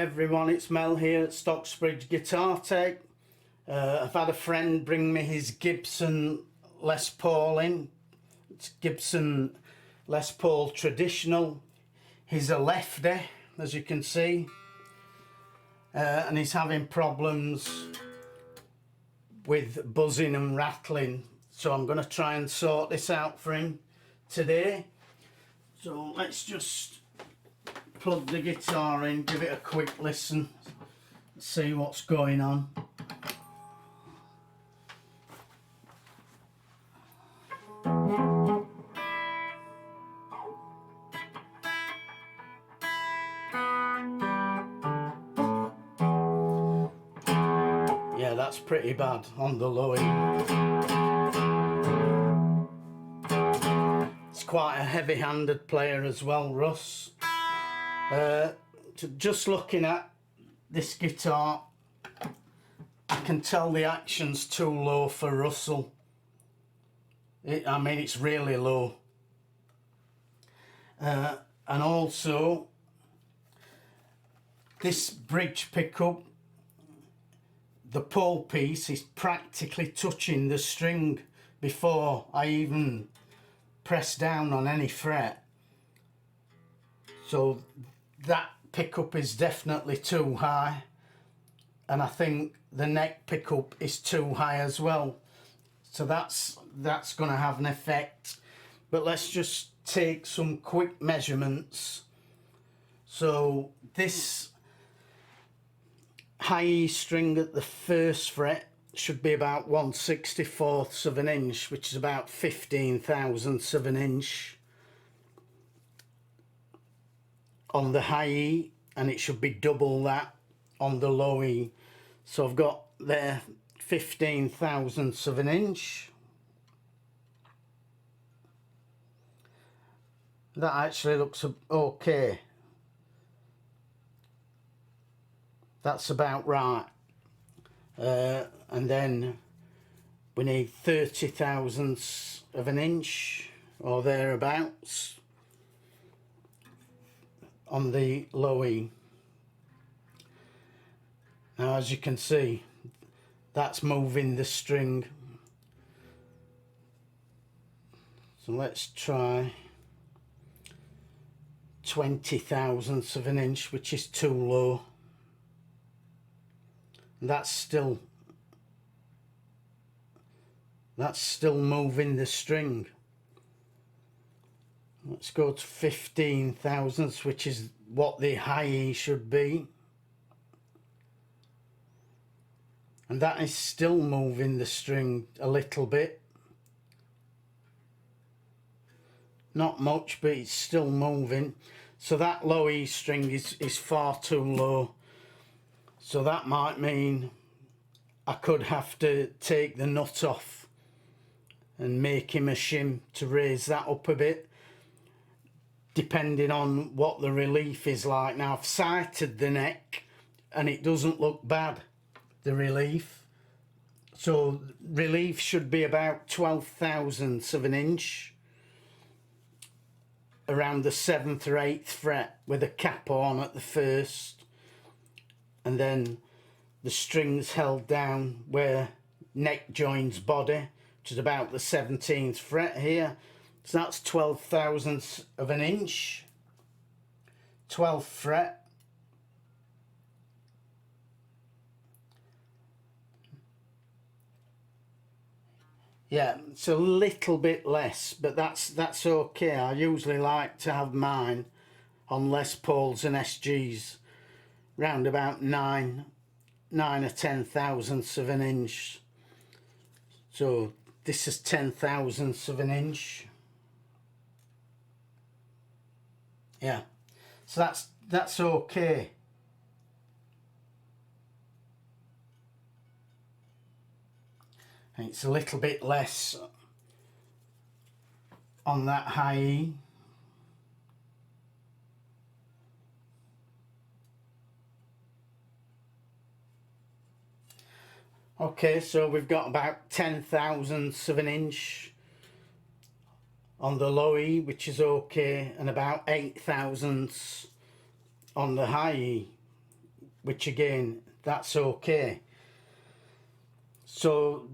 everyone, it's Mel here at Stocksbridge Guitar Tech. I've had a friend bring me his Gibson Les Paul in. It's Gibson Les Paul Traditional. He's a lefty, as you can see, and he's having problems with buzzing and rattling. So I'm going to try and sort this out for him today. So let's just plug the guitar in, give it a quick listen, see what's going on. Yeah, that's pretty bad on the low E. It's quite a heavy-handed player as well, Russ. Just looking at this guitar, I can tell the action's too low for Russell. I mean, it's really low. And also, this bridge pickup, the pole piece is practically touching the string before I even press down on any fret. So that pickup is definitely too high, and I think the neck pickup is too high as well. So that's going to have an effect. But let's just take some quick measurements. So this high E string at the first fret should be about 1/64 of an inch, which is about 15 thousandths of an inch on the high E, and it should be double that on the low E. So I've got there 15 thousandths of an inch. That actually looks okay. That's about right. And then we need 30 thousandths of an inch or thereabouts on the low E. Now, as you can see, that's moving the string. So let's try 20 thousandths of an inch, which is too low. And that's still moving the string. Let's go to 15 thousandths, which is what the high E should be. And that is still moving the string a little bit. Not much, but it's still moving. So that low E string is far too low. So that might mean I could have to take the nut off and make him a shim to raise that up a bit, depending on what the relief is like. Now, I've sighted the neck and it doesn't look bad, the relief. So relief should be about 12 thousandths of an inch around the 7th or 8th fret with a cap on at the first, and then the strings held down where neck joins body, which is about the 17th fret here. So that's 12 thousandths of an inch, 12th fret. Yeah, it's a little bit less, but that's okay. I usually like to have mine on Les Pauls and SGs round about 9 or 10 thousandths of an inch. So this is 10 thousandths of an inch. Yeah, so that's okay. And it's a little bit less on that high E. Okay, so we've got about 10 thousandths of an inch on the low E, which is okay, and about 8 thousandths on the high E, which again, that's okay. So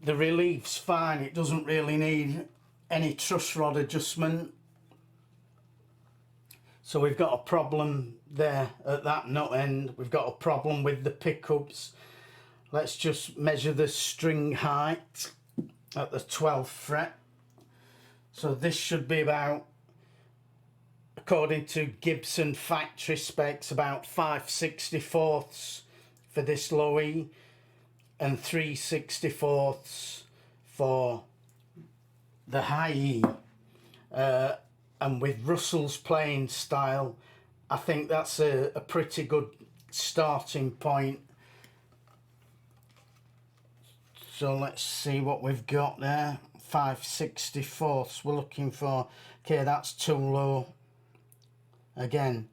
the relief's fine, it doesn't really need any truss rod adjustment. So we've got a problem there at that nut end, we've got a problem with the pickups. Let's just measure the string height at the 12th fret. So this should be about, according to Gibson factory specs, about 5/64 for this low E and 3/64 for the high E. And with Russell's playing style, I think that's a pretty good starting point. So let's see what we've got there. 5/64 we're looking for. Okay, that's too low. Again,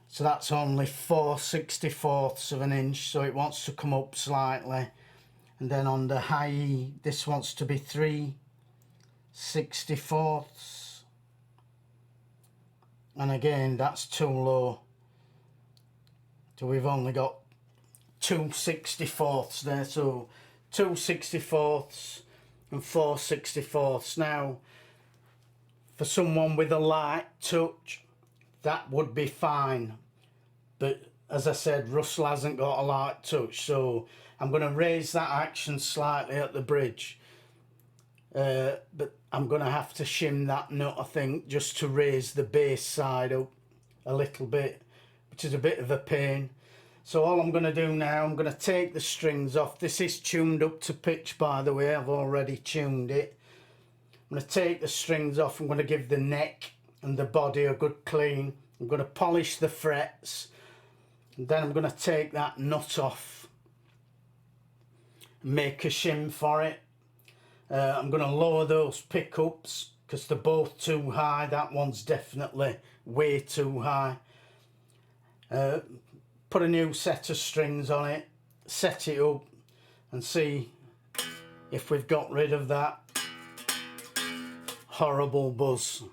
so that's only 4/64 of an inch, so it wants to come up slightly. And then on the high E, this wants to be 3/64, and again that's too low. So we've only got 2/64 there, so 2/64 and 4/64. Now for someone with a light touch, that would be fine, but as I said, Russell hasn't got a light touch, so I'm going to raise that action slightly at the bridge, but I'm going to have to shim that nut, I think, just to raise the bass side up a little bit, which is a bit of a pain. So all I'm going to do now, I'm going to take the strings off. This is tuned up to pitch, by the way, I've already tuned it. I'm going to take the strings off. I'm going to give the neck and the body a good clean. I'm going to polish the frets, and then I'm going to take that nut off and make a shim for it. I'm going to lower those pickups because they're both too high. That one's definitely way too high. Put a new set of strings on it, set it up, and see if we've got rid of that horrible buzz.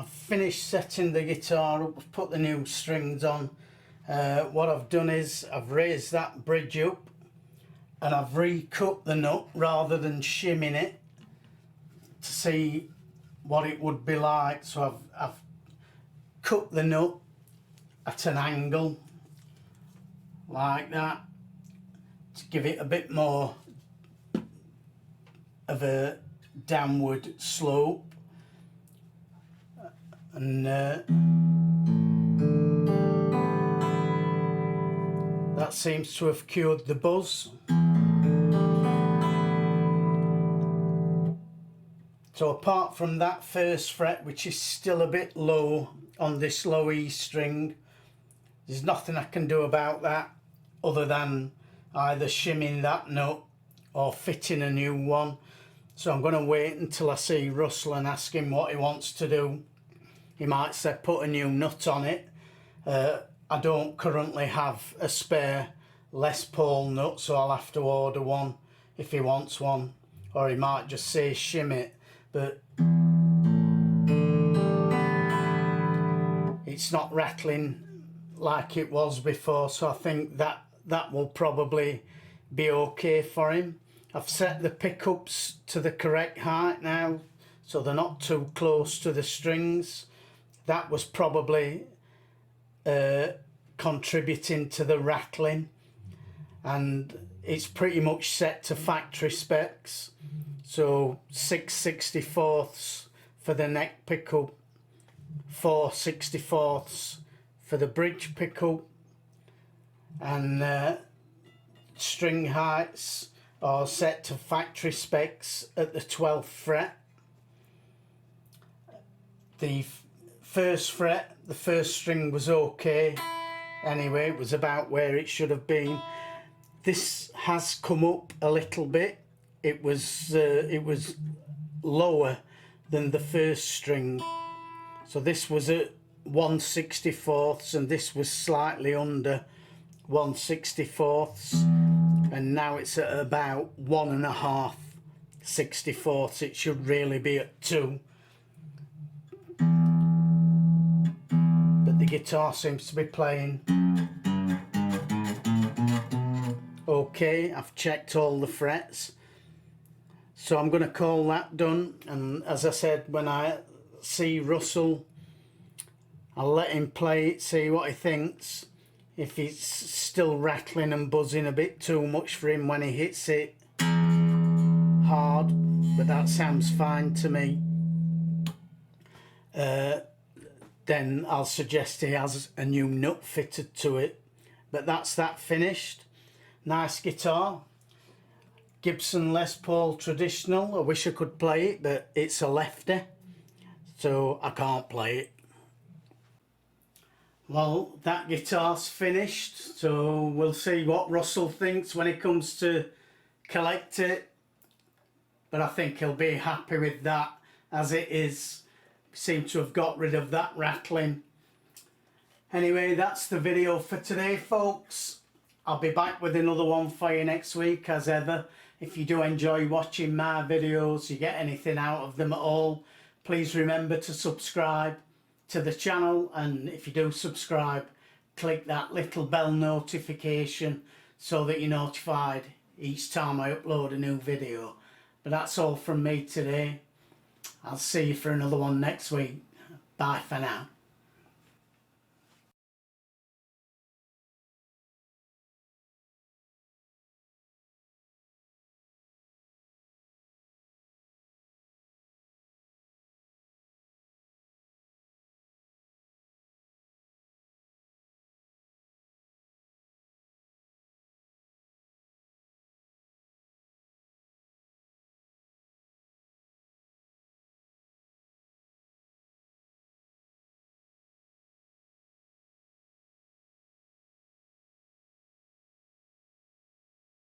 I've finished setting the guitar up, put the new strings on. What I've done is I've raised that bridge up and I've recut the nut rather than shimming it to see what it would be like. So I've cut the nut at an angle like that to give it a bit more of a downward slope, and that seems to have cured the buzz. So apart from that first fret, which is still a bit low on this low E string, there's nothing I can do about that other than either shimming that nut or fitting a new one. So I'm going to wait until I see Russell and ask him what he wants to do. He might say put a new nut on it. I don't currently have a spare Les Paul nut, so I'll have to order one if he wants one. Or he might just say shim it, but it's not rattling like it was before, so I think that will probably be okay for him. I've set the pickups to the correct height now, so they're not too close to the strings. That was probably contributing to the rattling, and it's pretty much set to factory specs. So 6/64ths for the neck pickup, 4/64ths for the bridge pickup, and string heights are set to factory specs at the 12th fret. The first fret, the first string was okay anyway, it was about where it should have been. This has come up a little bit. It was lower than the first string, so this was at 1/64ths and this was slightly under 1/64ths, and now it's at about 1.5/64ths. It should really be at 2, but the guitar seems to be playing okay. I've checked all the frets, so I'm going to call that done. And as I said, when I see Russell, I'll let him play it, see what he thinks. If it's still rattling and buzzing a bit too much for him when he hits it hard, but that sounds fine to me, then I'll suggest he has a new nut fitted to it. But that's that finished. Nice guitar. Gibson Les Paul Traditional. I wish I could play it, but it's a lefty, so I can't play it. Well, that guitar's finished, so we'll see what Russell thinks when he comes to collect it. But I think he'll be happy with that as it is. Seem to have got rid of that rattling. Anyway, that's the video for today, folks. I'll be back with another one for you next week as ever. If you do enjoy watching my videos, you get anything out of them at all, please remember to subscribe to the channel, and if you do subscribe, click that little bell notification so that you're notified each time I upload a new video. But that's all from me today. I'll see you for another one next week. Bye for now.